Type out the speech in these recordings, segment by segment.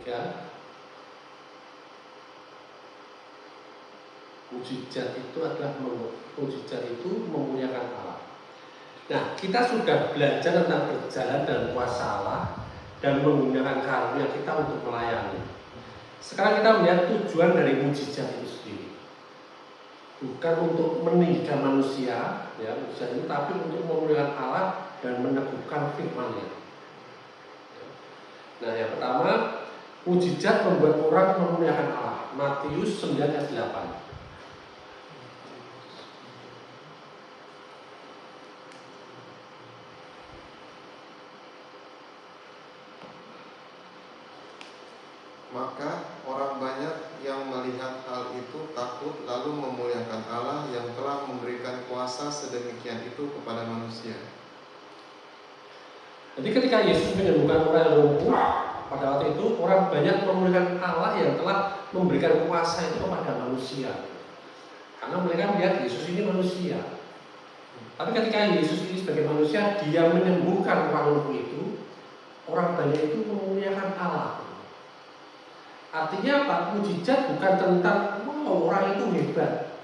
3. Mujizat itu adalah memuliakan Allah. Nah, kita sudah belajar tentang berjalan dan kuasa Allah dan menggunakan karunia kita untuk melayani. Sekarang kita melihat tujuan dari mujizat itu sendiri. Bukan untuk meninggikan manusia, ya, mujizat itu, tapi untuk memuliakan Allah dan meneguhkan firman-Nya. Nah, yang pertama, mujizat membuat orang memuliakan Allah. Matius 9 ayat 8. Maka orang banyak yang melihat hal itu takut lalu memuliakan Allah yang telah memberikan kuasa sedemikian itu kepada manusia. Jadi ketika Yesus menyembuhkan orang yang lumpuh, pada waktu itu orang banyak memuliakan Allah yang telah memberikan kuasa itu kepada manusia. Karena mereka melihat Yesus ini manusia. Tapi ketika Yesus ini sebagai manusia, dia menyembuhkan orang lumpuh itu, orang banyak itu memuliakan Allah. Artinya apa? Mujizat bukan tentang orang itu hebat,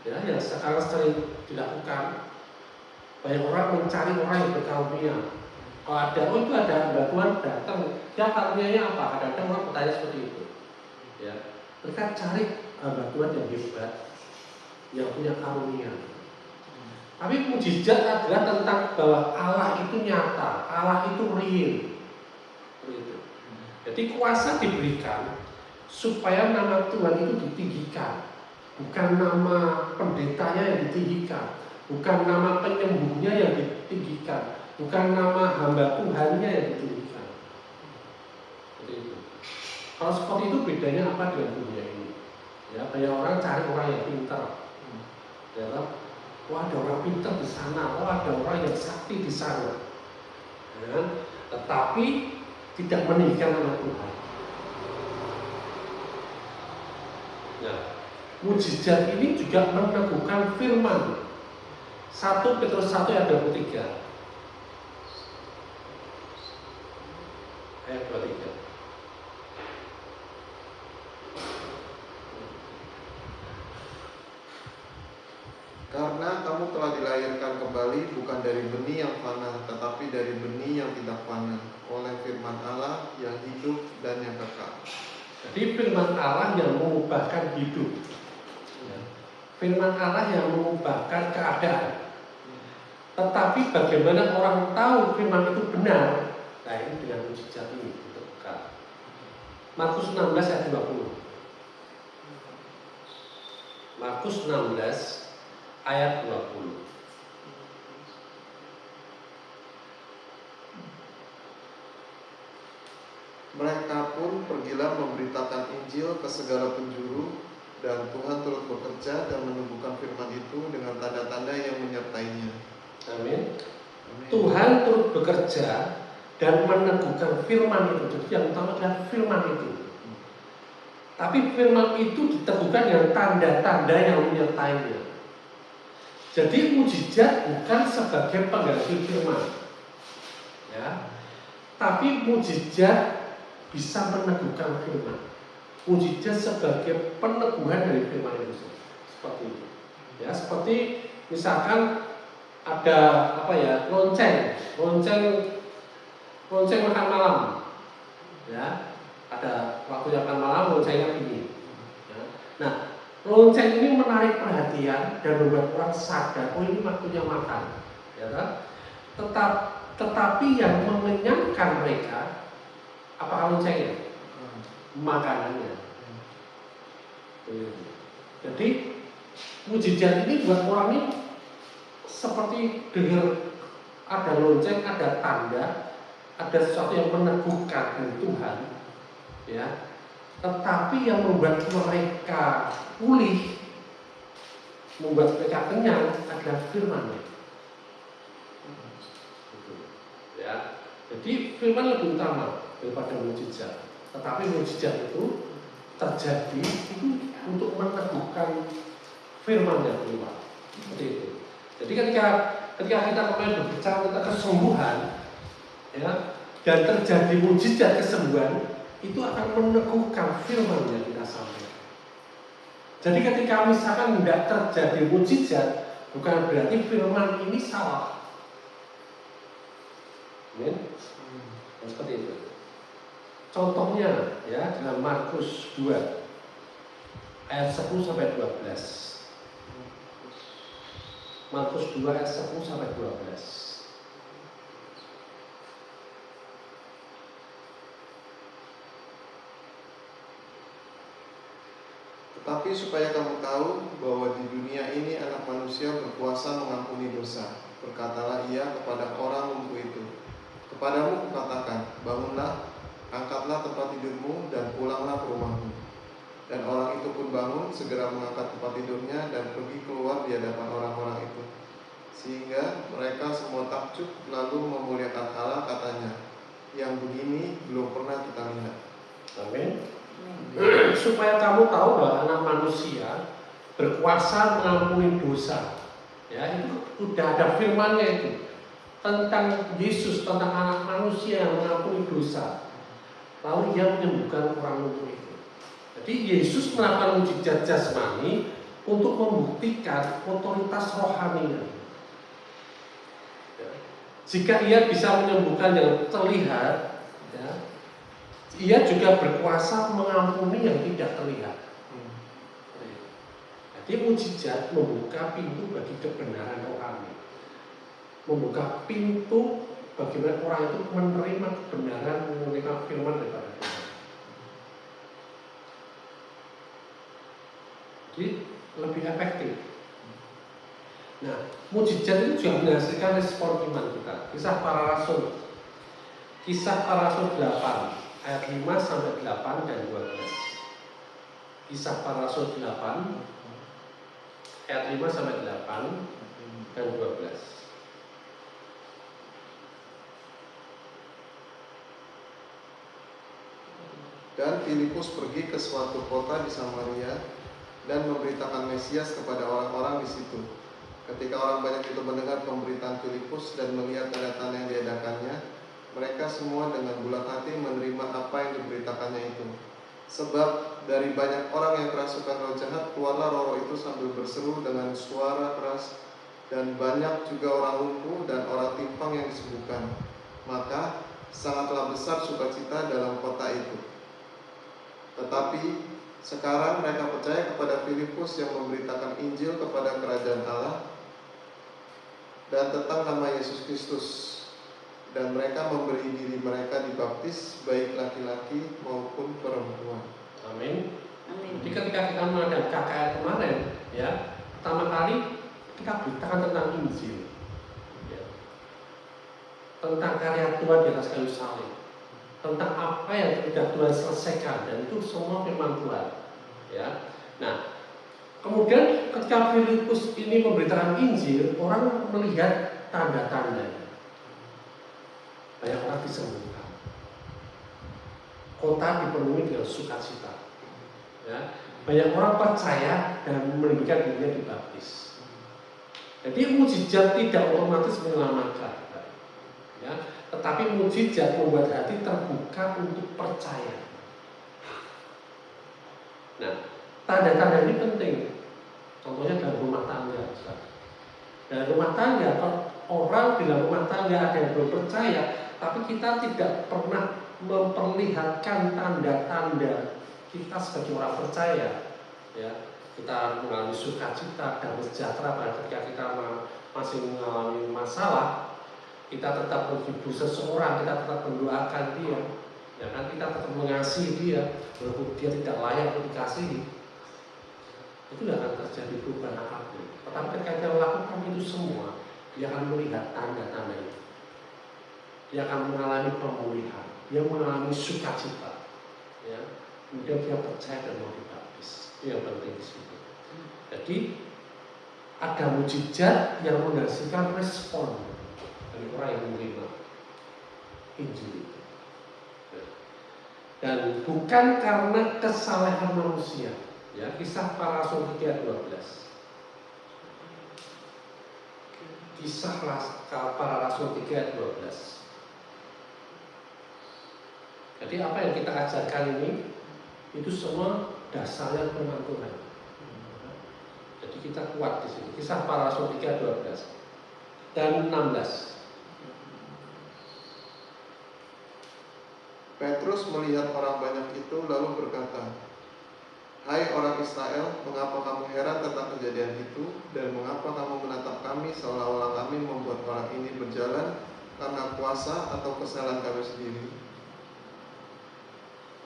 ya, yang sekarang sering dilakukan. Banyak orang mencari orang yang berkarunia. Kalau ada, itu ada Mbak Tuhan datang, ya karunianya apa? Kadang-kadang orang bertanya seperti itu. Ya, mereka cari Mbak Tuhan yang hebat, yang punya karunia. Tapi mujizat adalah tentang bahwa Allah itu nyata, Allah itu real. Jadi kuasa diberikan supaya nama Tuhan itu ditinggikan, bukan nama pendetanya yang ditinggikan, bukan nama penyembuhnya yang ditinggikan, bukan nama hamba Tuhannya yang ditinggikan. Seperti itu. Kalau seperti itu bedanya apa dengan dunia ini? Ya, banyak orang cari orang yang pintar. Ya, wah, ada orang pintar di sana, wah, ada orang yang sakti di sana. Ya, tetapi tidak meninggikan nama Tuhan. Nah, mujizat ini juga meneguhkan firman. 1 Petrus 1 ayat 23. Ayat 23. Karena kamu telah dilahirkan kembali bukan dari benih yang fana, tetapi dari benih yang tidak fana, oleh firman Allah yang hidup dan yang kekal. Jadi firman Allah yang mengubahkan hidup, firman Allah yang mengubahkan keadaan. Tetapi bagaimana orang tahu firman itu benar? Nah, ini dengan mujizat ini ditemukan. Markus 16 ayat 20. Markus 16 ayat 20. Mereka pun pergilah memberitakan Injil ke segala penjuru, dan Tuhan turut bekerja dan menumbuhkan firman itu dengan tanda-tanda yang menyertainya. Amin. Tuhan turut bekerja dan meneguhkan firman itu. Jadi yang utama adalah firman itu. Tapi firman itu diteguhkan dengan tanda-tanda yang menyertainya. Jadi mujizat bukan sebagai pengganti firman, ya. Tapi mujizat bisa meneguhkan firman. Mujizat sebagai peneguhan dari firman itu. Seperti itu. Ya, seperti misalkan ada lonceng makan malam, ya, ada waktunya makan malam, loncengnya ini, ya. Nah, lonceng ini menarik perhatian dan membuat orang sadar, oh ini waktunya makan, ya kan? Tetapi yang mengenyangkan mereka apakah loncengnya? Makanannya. Jadi mujizat ini buat orang ini seperti dengar ada lonceng, ada tanda, ada sesuatu yang meneguhkan dari Tuhan, ya. Tetapi yang membuat mereka pulih, membuat mereka kenyang adalah firman-Nya. Ya. Jadi firman lebih utama daripada mujizat. Tetapi mujizat itu terjadi itu untuk meneguhkan firman-Nya keluar. Seperti itu. Jadi ketika kita kemarin berbicara tentang kesembuhan, ya, dan terjadi mujizat kesembuhan, itu akan meneguhkan firman yang kita sampaikan. Jadi ketika misalkan tidak terjadi mujizat, bukan berarti firman ini salah. Amin. Seperti itu. Contohnya ya dalam Markus 2 ayat 10 sampai 12. Markus 2 ayat 10 sampai 12. Tetapi supaya kamu tahu bahwa di dunia ini anak manusia berkuasa mengampuni dosa, berkatalah ia kepada orang lumpuh itu, kepadamu kukatakan, bangunlah, angkatlah tempat tidurmu dan pulanglah ke rumahmu. Dan orang itu pun bangun, segera mengangkat tempat tidurnya dan pergi keluar di hadapan orang-orang itu. Sehingga mereka semua takjub lalu memuliakan Allah, katanya, yang begini belum pernah kita lihat. Amin. Supaya kamu tahu bahwa anak manusia berkuasa mengampuni dosa. Ya, itu sudah ada firman-Nya itu tentang Yesus, tentang anak manusia yang mengampuni dosa. Lalu ia menyembuhkan orang lumpuh itu. Jadi Yesus melakukan mujizat jasmani untuk membuktikan otoritas rohaninya. Ya. Jika ia bisa menyembuhkan yang terlihat, ya, ia juga berkuasa mengampuni yang tidak terlihat. Jadi mujizat membuka pintu bagi kebenaran rohani, membuka pintu bagaimana orang itu menerima kebenaran, menerima firman daripada Tuhan. Jadi lebih efektif. Nah, mujizat itu juga menghasilkan respon iman kita. Kisah para Rasul 8 ayat 5 sampai 8 dan 12. Kisah para Rasul 8 ayat 5 sampai 8 dan 12. Dan Filipus pergi ke suatu kota di Samaria dan memberitakan Mesias kepada orang-orang di situ. Ketika orang banyak itu mendengar pemberitaan Filipus dan melihat tanda-tanda yang diadakannya, mereka semua dengan bulat hati menerima apa yang diberitakannya itu. Sebab dari banyak orang yang kerasukan roh jahat, keluarlah roh itu sambil berseru dengan suara keras, dan banyak juga orang lumpuh dan orang timpang yang disembuhkan. Maka sangatlah besar sukacita dalam kota itu. Tetapi sekarang mereka percaya kepada Filipus yang memberitakan Injil kepada kerajaan Allah dan tentang nama Yesus Kristus. Dan mereka memberi diri mereka dibaptis, baik laki-laki maupun perempuan. Amin. Jadi ketika kita mengadakan KKR kemarin, ya, pertama kali kita beritakan tentang Injil, ya, tentang karya Tuhan di atas kayu salib, tentang apa yang sudah Tuhan selesaikan, dan itu semua firman Tuhan. Ya. Nah, kemudian ketika Filipus ini memberitakan Injil, orang melihat tanda-tandanya. Banyak orang disembuhkan, kota dipenuhi dengan sukacita. Ya, banyak orang percaya dan meninggalkan dirinya dibaptis. Jadi mujizat tidak otomatis menyelamatkan, ya, tetapi mujizat membuat hati terbuka untuk percaya. Nah, tanda-tanda ini penting. Contohnya dalam rumah tangga. Dalam rumah tangga, orang dalam rumah tangga ada yang belum percaya, tapi kita tidak pernah memperlihatkan tanda-tanda kita sebagai orang percaya. Ya, kita mengalami sukacita dan sejahtera pada ketika kita masih mengalami masalah, kita tetap menghibur seseorang, kita tetap mendoakan dia, ya kan, kita tetap mengasihi dia, walaupun dia tidak layak untuk dikasihi. Itu tidak akan terjadi perubahan apapun. Tetapi ketika kita melakukan itu semua, dia akan melihat tanda-tanda itu. Dia akan mengalami pemulihan, dia mengalami sukacita, ya. Kemudian dia percaya dan mau dibaptis. Itu yang penting di situ. Jadi ada mujizat yang menghasilkan respon dari orang yang menerima Injil itu. Dan bukan karena kesalahan manusia. Ya, Kisah para Rasul 3:12. Kisah para Rasul 3:12. Jadi apa yang kita ajarkan ini itu semua dasarnya firman Tuhan. Jadi kita kuat di sini. Kisah Para Rasul 3:12 dan 16. Petrus melihat orang banyak itu lalu berkata, "Hai orang Israel, mengapa kamu heran tentang kejadian itu, dan mengapa kamu menatap kami seolah-olah kami membuat orang ini berjalan karena kuasa atau kesalahan kami sendiri?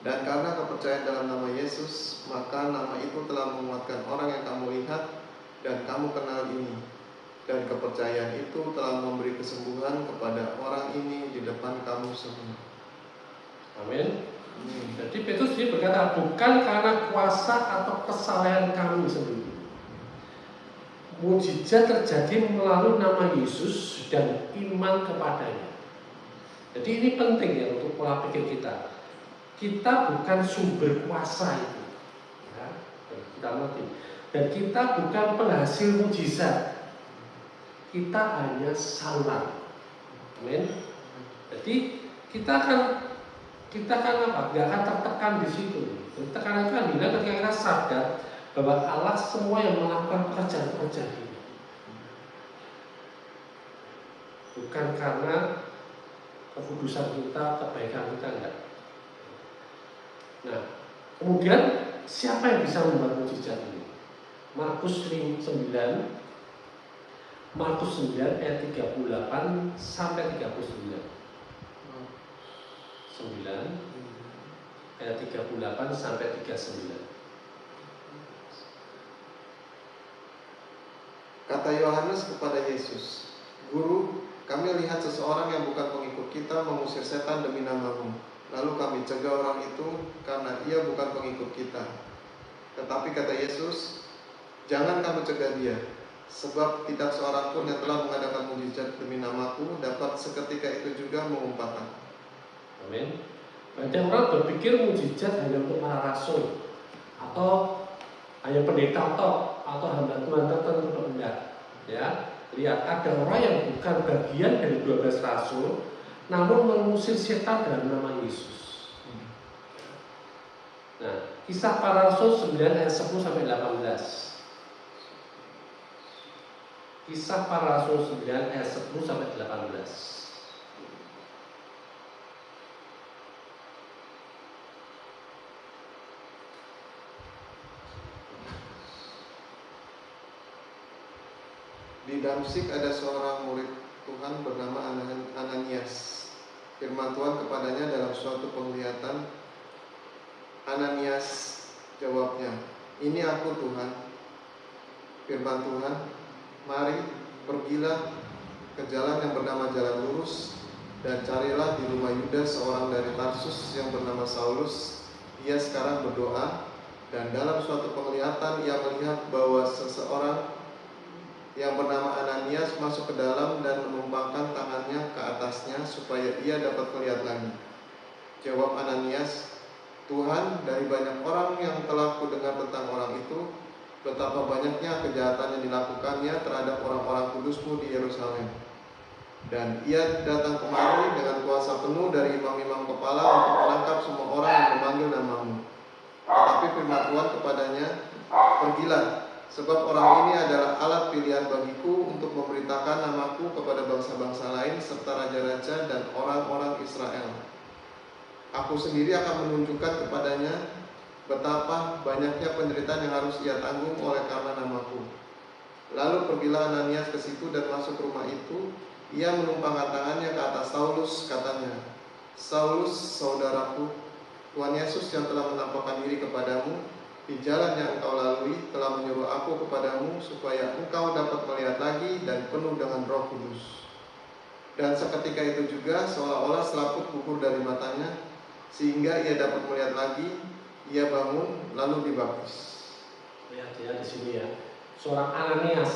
Dan karena kepercayaan dalam nama Yesus, maka nama itu telah menguatkan orang yang kamu lihat dan kamu kenal ini. Dan kepercayaan itu telah memberi kesembuhan kepada orang ini di depan kamu semua." Amin. Jadi Petrus ini berkata, bukan karena kuasa atau kesalahan kami sendiri. Mujizat terjadi melalui nama Yesus dan iman kepadanya. Jadi ini penting ya untuk pola pikir kita. Kita bukan sumber kuasa itu, ya, kita ngerti. Dan kita bukan penghasil mujizat. Kita hanya saluran. Amin. Jadi kita akan apa? Gak akan tertekan di situ. Tekanan itu kan bilang ketika kita sadar bahwa Allah semua yang melakukan pekerjaan-pekerjaan ini. Bukan karena kekudusan kita, kebaikan kita, enggak. Nah, kemudian siapa yang bisa membuat mujizat ini? Markus 9 ayat 38 sampai 39. 9 ayat 38 sampai 39. Kata Yohanes kepada Yesus, "Guru, kami lihat seseorang yang bukan pengikut kita mengusir setan demi nama-Mu. Lalu kami cegah orang itu karena ia bukan pengikut kita." Tetapi kata Yesus, "Jangan kamu cegah dia, sebab tidak seorang pun yang telah mengadakan mujizat demi nama-Ku dapat seketika itu juga mengumpatkan." Amin. Banyak orang berpikir mujizat hanya untuk para rasul atau hanya pendeta atau hamba Tuhan tertentu, enggak. Ya, lihat ada orang yang bukan bagian dari 12 rasul, namun mengusir setan dalam nama Yesus. Nah, Kisah Para Rasul 9 ayat 10 sampai 18. Kisah Para Rasul 9 ayat 10 sampai 18. Di Damsyik ada seorang murid Tuhan bernama Ananias. Firman Tuhan kepadanya dalam suatu penglihatan. "Ananias," jawabnya, "Ini aku, Tuhan." Firman Tuhan, "Mari, pergilah ke jalan yang bernama Jalan Lurus, dan carilah di rumah Yudas seorang dari Tarsus yang bernama Saulus. Ia sekarang berdoa, dan dalam suatu penglihatan ia melihat bahwa seseorang yang bernama Ananias masuk ke dalam dan menumpangkan tangannya ke atasnya supaya ia dapat melihat lagi." Jawab Ananias, "Tuhan, dari banyak orang yang telah kudengar tentang orang itu, betapa banyaknya kejahatan yang dilakukannya terhadap orang-orang kudus-Mu di Yerusalem. Dan ia datang kemari dengan kuasa penuh dari imam-imam kepala untuk menangkap semua orang yang memanggil nama-Mu. Tetapi firman Tuhan kepadanya, Pergilah, sebab orang ini adalah alat pilihan bagiku untuk memberitakan nama-Ku kepada bangsa-bangsa lain serta raja-raja dan orang-orang Israel. Aku sendiri akan menunjukkan kepadanya betapa banyaknya penderitaan yang harus ia tanggung oleh karena nama-Ku." Lalu pergilah Ananias ke situ dan masuk ke rumah itu. Ia menumpangkan tangannya ke atas Saulus, katanya, "Saulus, saudaraku, Tuhan Yesus yang telah menampakkan diri kepadamu di jalan yang engkau lalui telah menyuruh aku kepadamu supaya engkau dapat melihat lagi dan penuh dengan Roh Kudus." Dan seketika itu juga seolah-olah selaput gugur dari matanya, sehingga ia dapat melihat lagi. Ia bangun lalu dibaptis. Lihat ya di sini ya, seorang Ananias,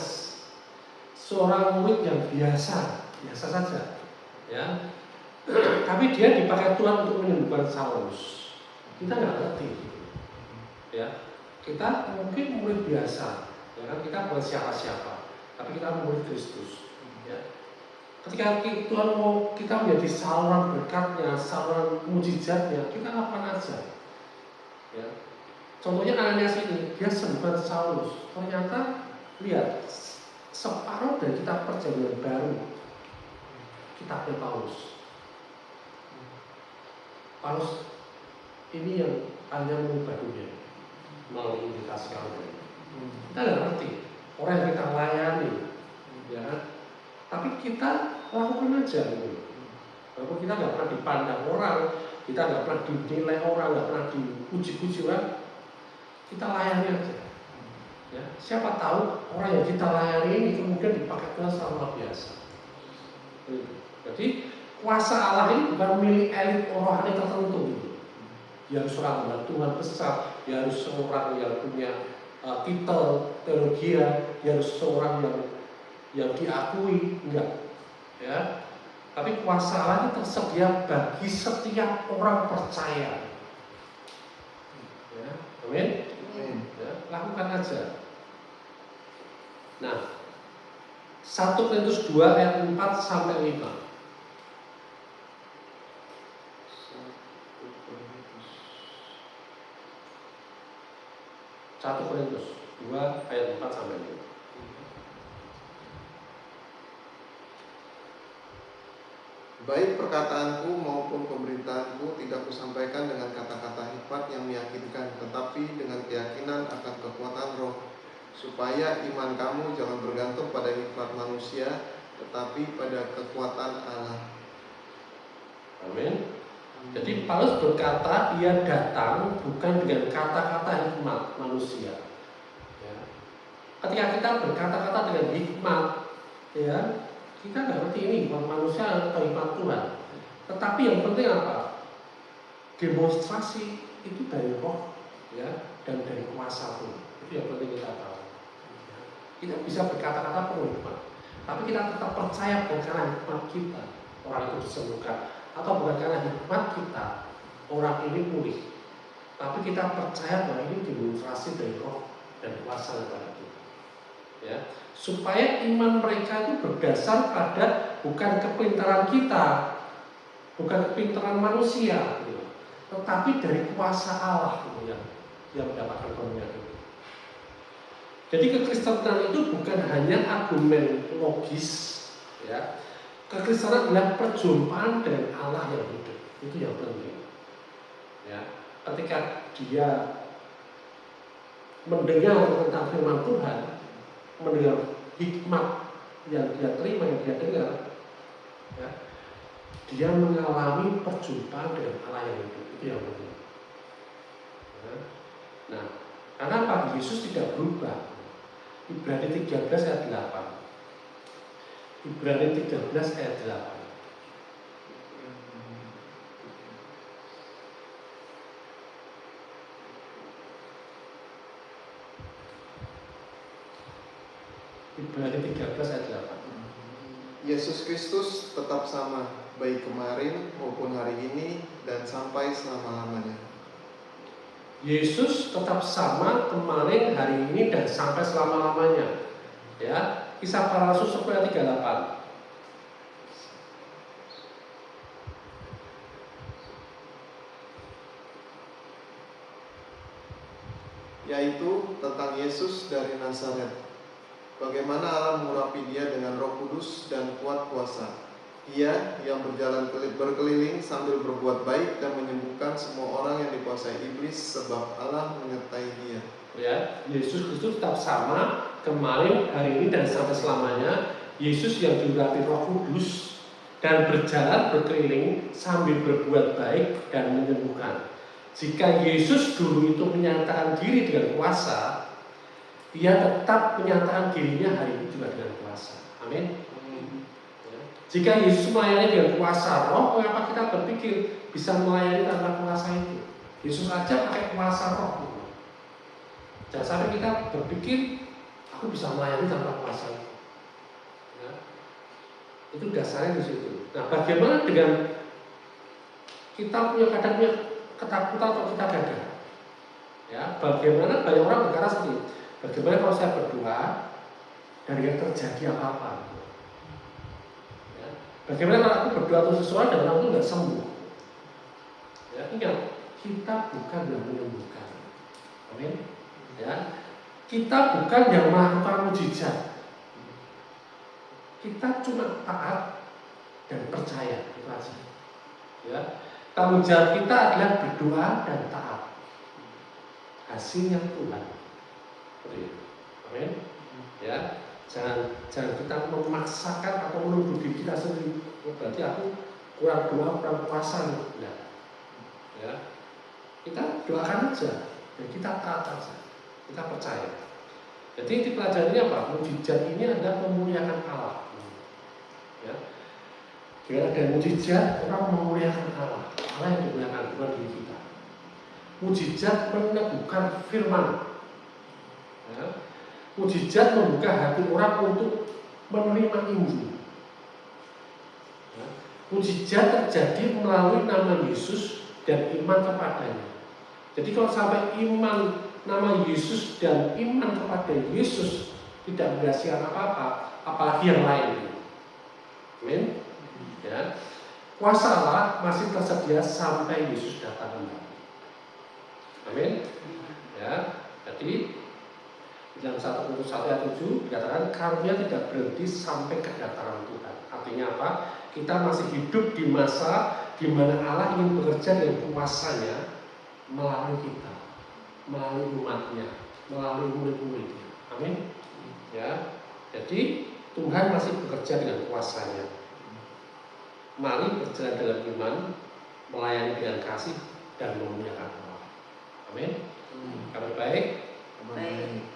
seorang murid yang biasa saja, ya. Tapi dia dipakai Tuhan untuk menyembuhkan Saulus. Kita nggak ngerti, ya. Kita mungkin murid biasa, ya kan? Kita bukan siapa-siapa, tapi kita murid Kristus, ya. Ketika Tuhan mau kita menjadi saluran berkatnya, saluran mujizatnya, kita lakukan aja. Ya. Contohnya Ananias ini, dia sembuhkan Saulus. Ternyata lihat, separuh dari kitab Perjanjian Baru, kitabnya Paulus. Paulus ini yang hanya mengubah dunia melalui indikasi Kalvary. Kita nggak ngerti orang yang kita layani, ya kan? Tapi kita lakukan aja gitu. Walaupun kita nggak pernah dipandang orang, kita nggak pernah dinilai orang, nggak pernah dipuji-puji orang, kita layani aja. Ya, siapa tahu orang yang kita layani ini kemudian dipakai Tuhan secara luar biasa. Jadi kuasa Allah ini bukan milik elit rohani tertentu. Gitu. Dia harus orang hamba Tuhan besar, dia harus seorang yang punya titel teologi, dia harus seorang yang diakui, enggak. Ya. Tapi kuasa Allah ini tersedia bagi setiap orang percaya. Ya, amin. Ya, lakukan aja. Nah, 1 Korintus 2 ayat 4 sampai 5. 1 Korintus 2 ayat 4 sampai 5. Baik perkataanku maupun pemberitaanku tidak kusampaikan dengan kata-kata hikmat yang meyakinkan, tetapi dengan keyakinan akan kekuatan roh, supaya iman kamu jangan bergantung pada hikmat manusia, tetapi pada kekuatan Allah. Amin. Jadi Paulus berkata ia datang bukan dengan kata-kata hikmat manusia. Ya. Ketika kita berkata-kata dengan hikmat, ya, kita nggak ngerti ini hikmat manusia atau hikmat Tuhan. Tetapi yang penting apa? Demonstrasi itu dari roh, ya, dan dari kuasa Tuhan. Itu yang penting kita tahu. Ya. Kita bisa berkata-kata penuh hikmat, tapi kita tetap percaya bukan karena hikmat kita orang itu disembuhkan, atau bukan karena hikmat kita orang ini pulih, tapi kita percaya bahwa ini demonstrasi dari roh dan kuasa daripada kita. Ya. Supaya iman mereka itu berdasar pada bukan kepintaran kita, bukan kepintaran manusia, gitu, tetapi dari kuasa Allah, gitu, yang mendapatkan kemenangan itu. Jadi kekristenan itu bukan hanya argumen logis, ya. Kekristenan adalah perjumpaan dengan Allah yang hidup, itu yang penting. Ya, ketika dia mendengar tentang firman Tuhan, mendengar hikmat yang dia terima, yang dia dengar, ya, dia mengalami perjumpaan dengan Allah yang hidup, itu yang penting. Ya. Nah, karena Pak Yesus tidak berubah. Ibrani 13 ayat 8. Ibrani 13 ayat 8. Ibrani 13 ayat 8. Yesus Kristus tetap sama, baik kemarin maupun hari ini dan sampai selama-lamanya. Yesus tetap sama kemarin, hari ini, dan sampai selama-lamanya. Ya, Kisah Para Rasul 10 ayat 38. Yaitu tentang Yesus dari Nazaret. Bagaimana Allah mengurapi dia dengan Roh Kudus dan kuat kuasa. Ia yang berjalan berkeliling sambil berbuat baik dan menyembuhkan semua orang yang dikuasai iblis, sebab Allah menyertai dia. Ya, Yesus Kristus tetap sama kemarin, hari ini, dan sampai selamanya. Yesus yang diurapi Roh Kudus dan berjalan berkeliling sambil berbuat baik dan menyembuhkan. Jika Yesus dulu itu menyatakan diri dengan kuasa, dia tetap menyatakan dirinya hari ini juga dengan kuasa. Amin. Jika Yesus melayani dengan kuasa roh, mengapa kita berpikir bisa melayani tanpa kuasa itu? Yesus aja pakai kuasa roh. Jangan sampai kita berpikir aku bisa melayani tanpa kuasa itu. Ya. Itu dasarnya di situ. Nah, bagaimana dengan kita kadang punya ketakutan atau kita gagal? Ya, bagaimana banyak orang berkata seperti, bagaimana kalau saya berdoa dan yang terjadi apa-apa? Bagaimana kalau aku berdoa untuk seseorang dan orang itu nggak sembuh? Ya, ingat, kita bukan yang menyembuhkan. Amin. Ya, kita bukan yang melakukan mujizat. Kita cuma taat dan percaya, itu aja. Ya, tanggung jawab kita adalah berdoa dan taat. Hasilnya Tuhan. Amin. Ya, jangan kita memaksakan atau menuduh diri kita sendiri. Berarti aku kurang doa, kurang puasa nih. Enggak. Ya, kita doakan aja dan kita taat aja. Kita percaya. Jadi inti pelajarannya apa? Mujizat ini adalah memuliakan Allah. Ya. Dengan ada mujizat, orang memuliakan Allah. Allah yang dimuliakan, bukan diri kita. Mujizat meneguhkan firman. Ya. Mujizat membuka hati orang untuk menerima Injil. Ya. Mujizat terjadi melalui nama Yesus dan iman kepadanya. Jadi kalau sampai iman nama Yesus dan iman kepada Yesus tidak menghasilkan apa-apa, apalagi yang lain. Amin. Ya. Kuasa Allah masih tersedia sampai Yesus datang kembali. Amin. Ya. Jadi dalam 1 Korintus 1 ayat 7 dikatakan karunia tidak berhenti sampai kedatangan Tuhan. Artinya apa? Kita masih hidup di masa di mana Allah ingin bekerja dengan kuasanya melalui kita, melalui umatnya, melalui murid-muridnya. Amin. Ya. Jadi Tuhan masih bekerja dengan kuasanya. Mari berjalan dalam iman, melayani dengan kasih dan memuliakan Allah. Amin. Kabar baik. Baik.